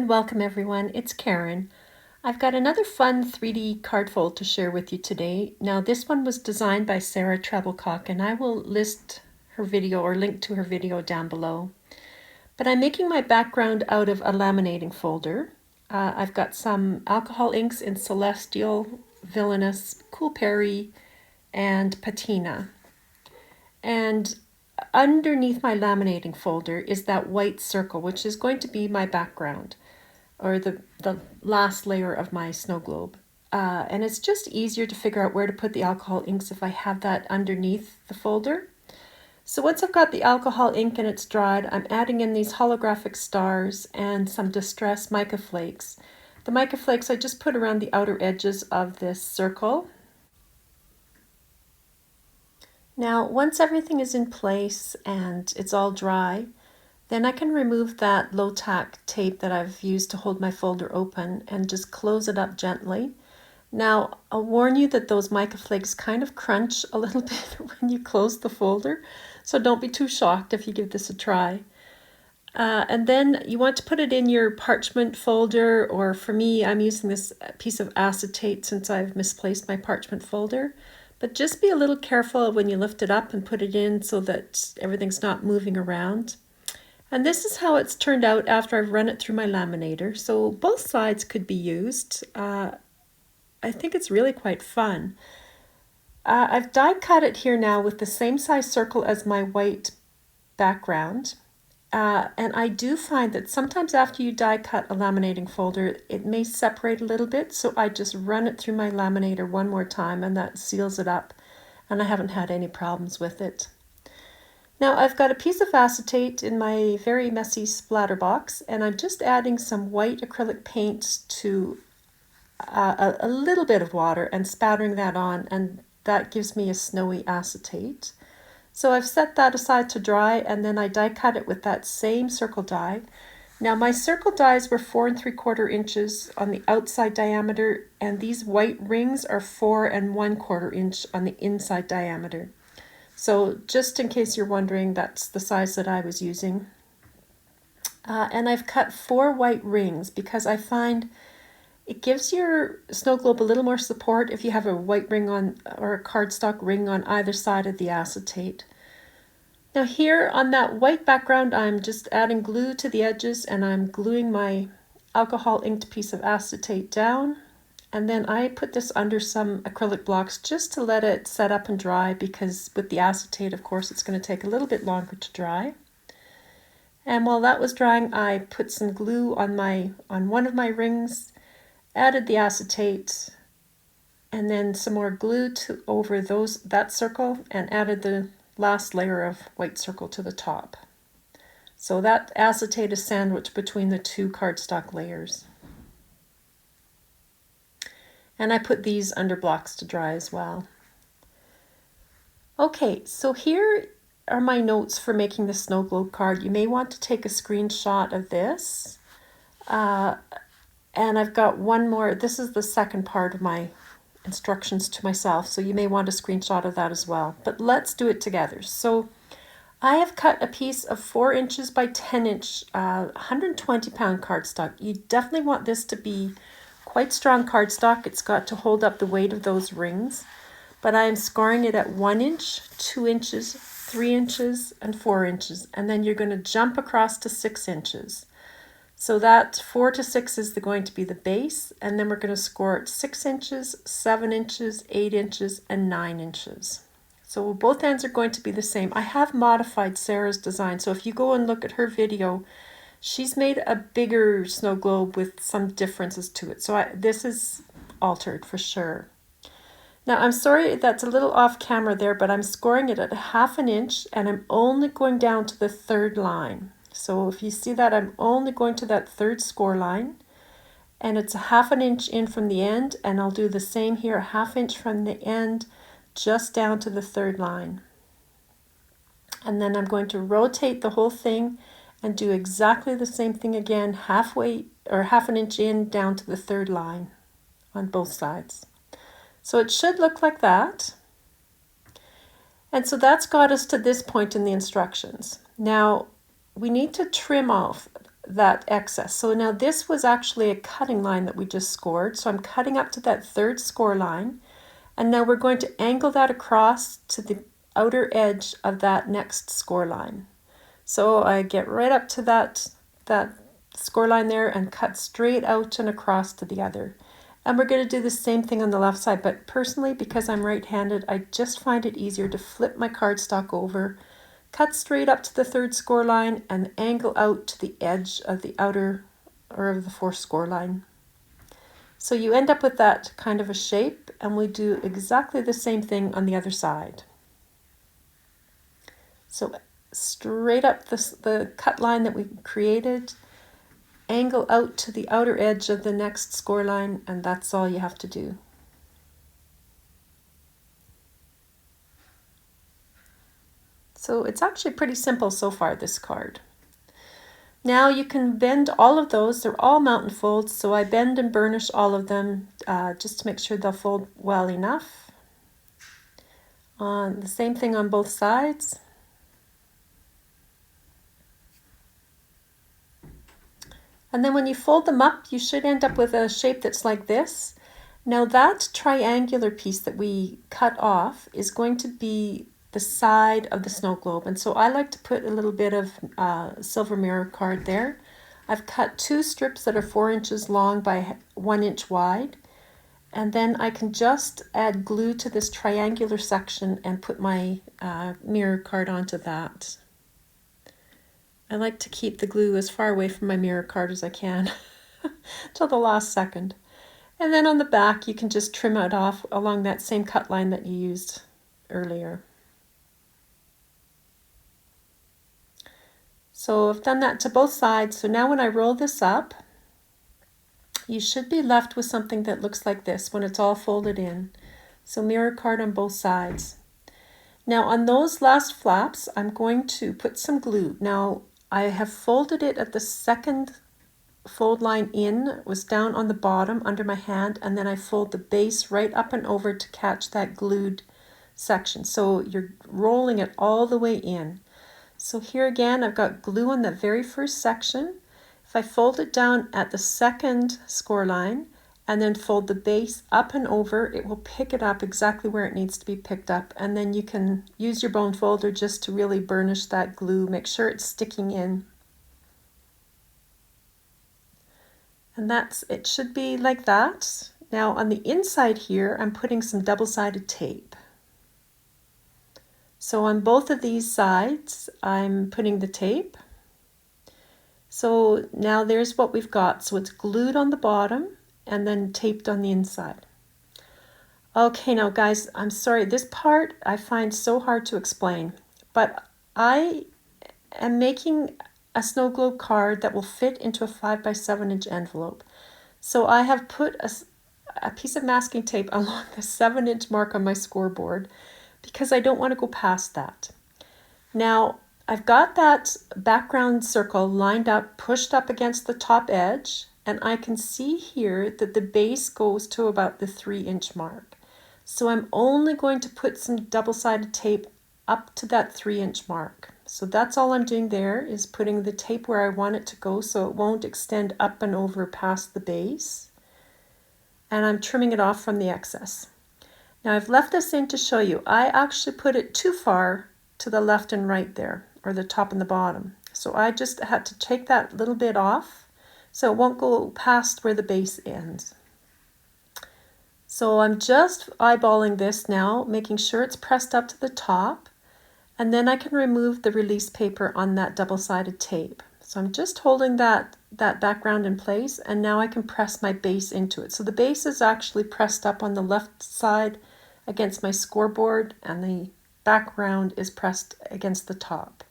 and welcome everyone, it's Karen. I've got another fun 3D card fold to share with you today. Now this one was designed by Sarah Treblecock and I will list her video or link to her video down below. But I'm making my background out of a laminating folder. I've got some alcohol inks in Celestial, Villainous, Cool Perry, and Patina. And underneath my laminating folder is that white circle, which is going to be my background, or the last layer of my snow globe. And it's just easier to figure out where to put the alcohol inks if I have that underneath the folder. So once I've got the alcohol ink and it's dried, I'm adding in these holographic stars and some distress mica flakes. The mica flakes I just put around the outer edges of this circle. Now, once everything is in place and it's all dry, then I can remove that low tack tape that I've used to hold my folder open and just close it up gently. Now, I'll warn you that those mica flakes kind of crunch a little bit when you close the folder, so don't be too shocked if you give this a try. And then you want to put it in your parchment folder, or for me, I'm using this piece of acetate since I've misplaced my parchment folder. But just be a little careful when you lift it up and put it in so that everything's not moving around. And this is how it's turned out after I've run it through my laminator. So both sides could be used. I think it's really quite fun. I've die cut it here now with the same size circle as my white background. And I do find that sometimes after you die cut a laminating folder, it may separate a little bit. So I just run it through my laminator one more time and that seals it up. And I haven't had any problems with it. Now I've got a piece of acetate in my very messy splatter box, and I'm just adding some white acrylic paint to a little bit of water and spattering that on, and that gives me a snowy acetate. So I've set that aside to dry, and then I die cut it with that same circle die. Now my circle dies were 4 3/4 inches on the outside diameter, and these white rings are 4 1/4 inch on the inside diameter. So just in case you're wondering, that's the size that I was using. And I've cut 4 white rings because I find it gives your snow globe a little more support if you have a white ring on or a cardstock ring on either side of the acetate. Now here on that white background, I'm just adding glue to the edges and I'm gluing my alcohol inked piece of acetate down. And then I put this under some acrylic blocks just to let it set up and dry, because with the acetate, of course, it's going to take a little bit longer to dry. And while that was drying, I put some glue on one of my rings, added the acetate, and then some more glue over that circle, and added the last layer of white circle to the top. So that acetate is sandwiched between the 2 cardstock layers. And I put these under blocks to dry as well. Okay, so here are my notes for making the snow globe card. You may want to take a screenshot of this. And I've got one more. This is the second part of my instructions to myself, so you may want a screenshot of that as well. But let's do it together. So I have cut a piece of 4 inches by 10 inch, 120 pound cardstock. You definitely want this to be quite strong cardstock. It's got to hold up the weight of those rings, but I am scoring it at 1 inch, 2 inches, 3 inches, and 4 inches, and then you're going to jump across to 6 inches. So that 4 to 6 is going to be the base, and then we're going to score at 6 inches, 7 inches, 8 inches, and 9 inches. So both ends are going to be the same. I have modified Sarah's design, so if you go and look at her video, she's made a bigger snow globe with some differences to it. So this is altered for sure. Now I'm sorry that's a little off camera there, but I'm scoring it at 1/2 inch and I'm only going down to the 3rd line. So if you see that, I'm only going to that 3rd score line, and it's 1/2 inch in from the end, and I'll do the same here, 1/2 inch from the end just down to the 3rd line. And then I'm going to rotate the whole thing and do exactly the same thing again, halfway or 1/2 inch in down to the 3rd line on both sides. So it should look like that. And so that's got us to this point in the instructions. Now we need to trim off that excess. So now this was actually a cutting line that we just scored. So I'm cutting up to that third score line, and now we're going to angle that across to the outer edge of that next score line. So I get right up to that score line there and cut straight out and across to the other. And we're going to do the same thing on the left side, but personally, because I'm right-handed, I just find it easier to flip my cardstock over, cut straight up to the third score line, and angle out to the edge of the outer or of the fourth score line. So you end up with that kind of a shape, and we do exactly the same thing on the other side. So straight up the cut line that we created, angle out to the outer edge of the next score line, and that's all you have to do. So it's actually pretty simple so far, this card. Now you can bend all of those. They're all mountain folds, so I bend and burnish all of them just to make sure they'll fold well enough. The same thing on both sides. And then when you fold them up, you should end up with a shape that's like this. Now that triangular piece that we cut off is going to be the side of the snow globe. And so I like to put a little bit of silver mirror card there. I've cut 2 strips that are 4 inches long by 1 inch wide. And then I can just add glue to this triangular section and put my mirror card onto that. I like to keep the glue as far away from my mirror card as I can till the last second. And then on the back, you can just trim it off along that same cut line that you used earlier. So I've done that to both sides. So now when I roll this up, you should be left with something that looks like this when it's all folded in. So mirror card on both sides. Now on those last flaps, I'm going to put some glue. Now I have folded it at the second fold line in. It was down on the bottom under my hand, and then I fold the base right up and over to catch that glued section. So you're rolling it all the way in. So here again, I've got glue on the very first section. If I fold it down at the second score line and then fold the base up and over, it will pick it up exactly where it needs to be picked up. And then you can use your bone folder just to really burnish that glue. Make sure it's sticking in. And it should be like that. Now on the inside here, I'm putting some double-sided tape. So on both of these sides, I'm putting the tape. So now there's what we've got. So it's glued on the bottom and then taped on the inside. Okay, now guys, I'm sorry, this part I find so hard to explain, but I am making a snow globe card that will fit into a 5 by 7 inch envelope. So I have put a piece of masking tape along the 7-inch mark on my scoreboard because I don't want to go past that. Now I've got that background circle lined up, pushed up against the top edge, and I can see here that the base goes to about the 3-inch mark. So I'm only going to put some double-sided tape up to that 3-inch mark. So that's all I'm doing there, is putting the tape where I want it to go so it won't extend up and over past the base. And I'm trimming it off from the excess. Now I've left this in to show you. I actually put it too far to the left and right there, or the top and the bottom. So I just had to take that little bit off so it won't go past where the base ends. So I'm just eyeballing this now, making sure it's pressed up to the top, and then I can remove the release paper on that double-sided tape. So I'm just holding that background in place, and now I can press my base into it. So the base is actually pressed up on the left side against my scoreboard, and the background is pressed against the top.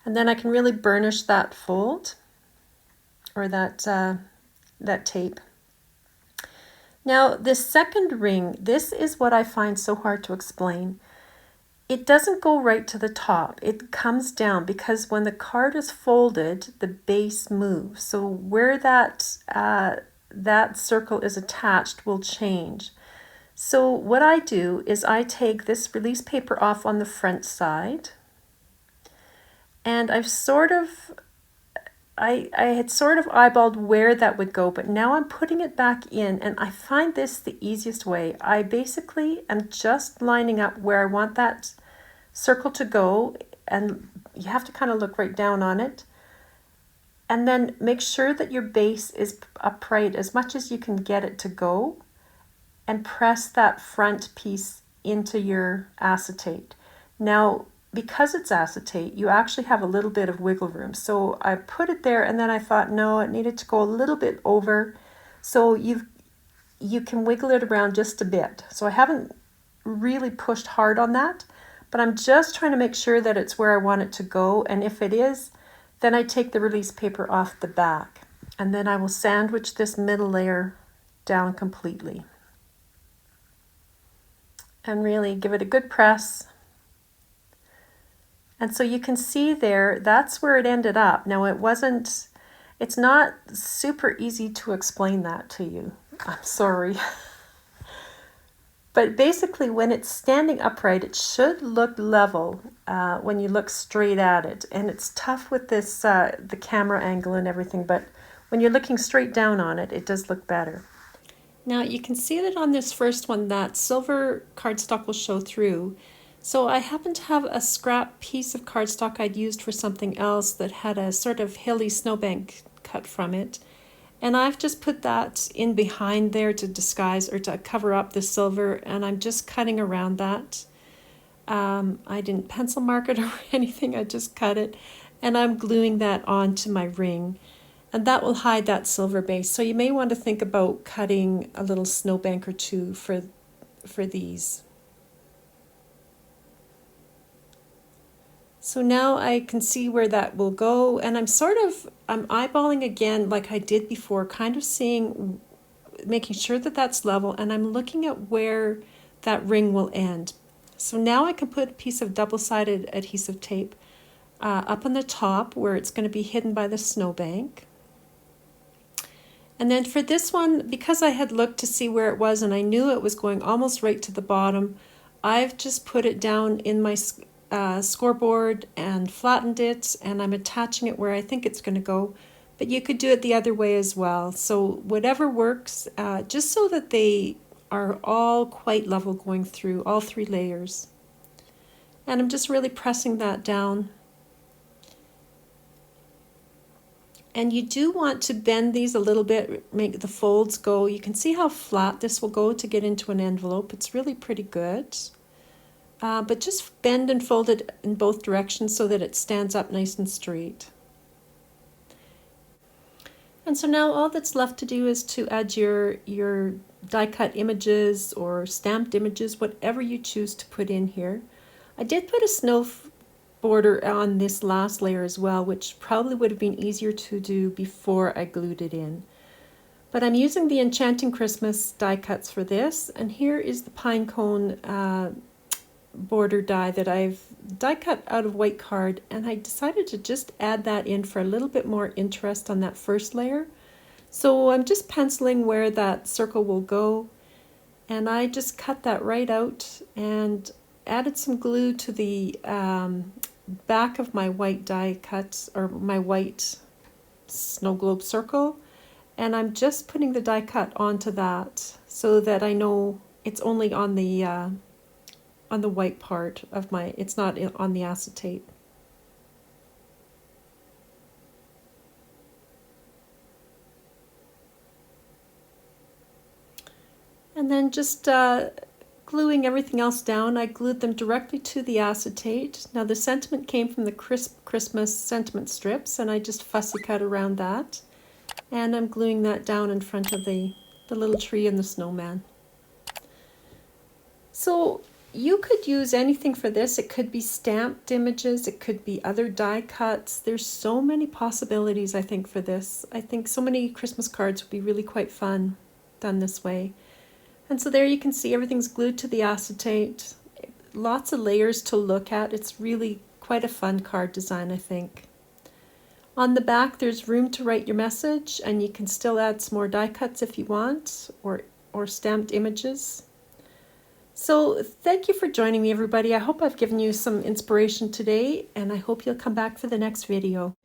And then I can really burnish that fold, or that tape. Now this second ring, this is what I find so hard to explain. It doesn't go right to the top. It comes down because when the card is folded, the base moves. So where that circle is attached will change. So what I do is I take this release paper off on the front side, and I've sort of I had sort of eyeballed where that would go, but now I'm putting it back in, and I find this the easiest way. I basically am just lining up where I want that circle to go, and you have to kind of look right down on it. And then make sure that your base is upright as much as you can get it to go, and press that front piece into your acetate. Now, because it's acetate, you actually have a little bit of wiggle room. So I put it there, and then I thought, no, it needed to go a little bit over. So you can wiggle it around just a bit. So I haven't really pushed hard on that, but I'm just trying to make sure that it's where I want it to go. And if it is, then I take the release paper off the back, and then I will sandwich this middle layer down completely. And really give it a good press. And so you can see there, that's where it ended up. Now it's not super easy to explain that to you. I'm sorry. But basically when it's standing upright, it should look level when you look straight at it. And it's tough with this, the camera angle and everything, but when you're looking straight down on it, it does look better. Now you can see that on this first one, that silver cardstock will show through. So I happen to have a scrap piece of cardstock I'd used for something else that had a sort of hilly snowbank cut from it. And I've just put that in behind there to disguise or to cover up the silver, and I'm just cutting around that. I didn't pencil mark it or anything, I just cut it, and I'm gluing that onto my ring. And that will hide that silver base. So you may want to think about cutting a little snowbank or two for these. So now I can see where that will go, and I'm eyeballing again like I did before, kind of making sure that that's level, and I'm looking at where that ring will end. So now I can put a piece of double-sided adhesive tape up on the top where it's going to be hidden by the snowbank. And then for this one, because I had looked to see where it was and I knew it was going almost right to the bottom, I've just put it down in my scoreboard and flattened it, and I'm attaching it where I think it's going to go. But you could do it the other way as well. So whatever works, just so that they are all quite level going through all 3 layers. And I'm just really pressing that down. And you do want to bend these a little bit, make the folds go. You can see how flat this will go to get into an envelope. It's really pretty good. But just bend and fold it in both directions so that it stands up nice and straight. And so now all that's left to do is to add your die cut images or stamped images, whatever you choose to put in here. I did put a snow border on this last layer as well, which probably would have been easier to do before I glued it in. But I'm using the Enchanting Christmas die cuts for this, and here is the pine cone border die that I've die cut out of white card, and I decided to just add that in for a little bit more interest on that first layer. So I'm just penciling where that circle will go, and I just cut that right out and added some glue to the back of my white die cut, or my white snow globe circle, and I'm just putting the die cut onto that so that I know it's only on the white part of it's not on the acetate. And then just gluing everything else down, I glued them directly to the acetate. Now the sentiment came from the Christmas sentiment strips, and I just fussy cut around that. And I'm gluing that down in front of the little tree and the snowman. So you could use anything for this. It could be stamped images, it could be other die cuts. There's so many possibilities, I think, for this. I think so many Christmas cards would be really quite fun done this way. And so there you can see everything's glued to the acetate. Lots of layers to look at. It's really quite a fun card design, I think. On the back there's room to write your message, and you can still add some more die cuts if you want, or stamped images. So thank you for joining me, everybody. I hope I've given you some inspiration today, and I hope you'll come back for the next video.